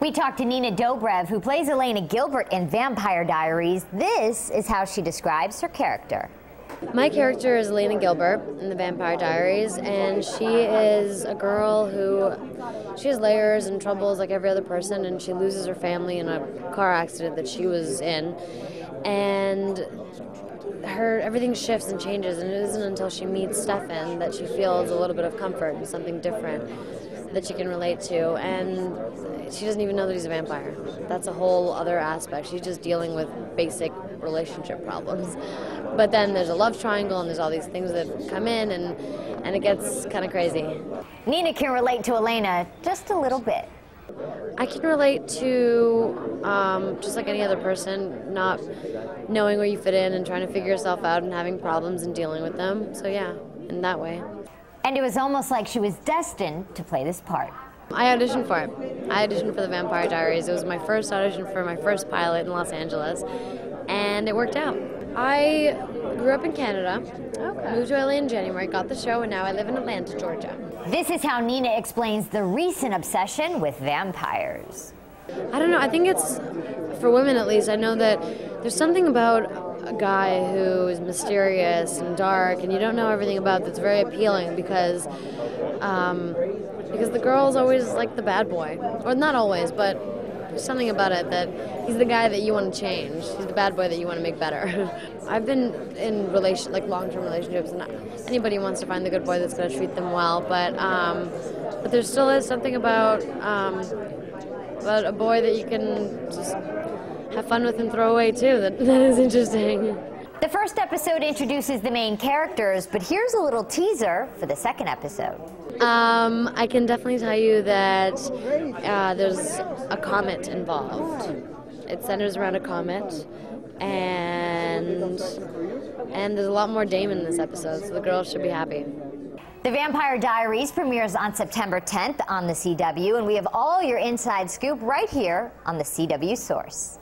We talked to Nina Dobrev, who plays Elena Gilbert in Vampire Diaries. This is how she describes her character. My character is Elena Gilbert in the Vampire Diaries, and she is a girl who, she has layers and troubles like every other person, and she loses her family in a car accident that she was in, and everything shifts and changes, and it isn't until she meets Stefan that she feels a little bit of comfort and something different that she can relate to, and she doesn't even know that he's a vampire. That's a whole other aspect. She's just dealing with basic relationship problems. But then there's a love triangle, and there's all these things that come in, and it gets kind of crazy. Nina can relate to Elena just a little bit. I can relate to, just like any other person, not knowing where you fit in and trying to figure yourself out and having problems and dealing with them. So yeah, in that way. And it was almost like she was destined to play this part. I auditioned for it. I auditioned for the Vampire Diaries. It was my first audition for my first pilot in Los Angeles, and it worked out. I grew up in Canada, moved to LA in January, got the show, and now I live in Atlanta, Georgia. This is how Nina explains the recent obsession with vampires. I don't know, I think it's, for women at least, I know that there's something about a guy who is mysterious and dark and you don't know everything about that's very appealing because the girl's always like the bad boy. Or not always, but there's something about it that he's the guy that you want to change. He's the bad boy that you want to make better. I've been in long-term relationships, and anybody wants to find the good boy that's going to treat them well, but there still is something about a boy that you can just have fun with and throw away too. That is interesting. The first episode introduces the main characters, but here's a little teaser for the second episode. I can definitely tell you that there's a comet involved. It centers around a comet, and there's a lot more Damon in this episode, so the girls should be happy. The Vampire Diaries premieres on September 10th on the CW, and we have all your inside scoop right here on the CW Source.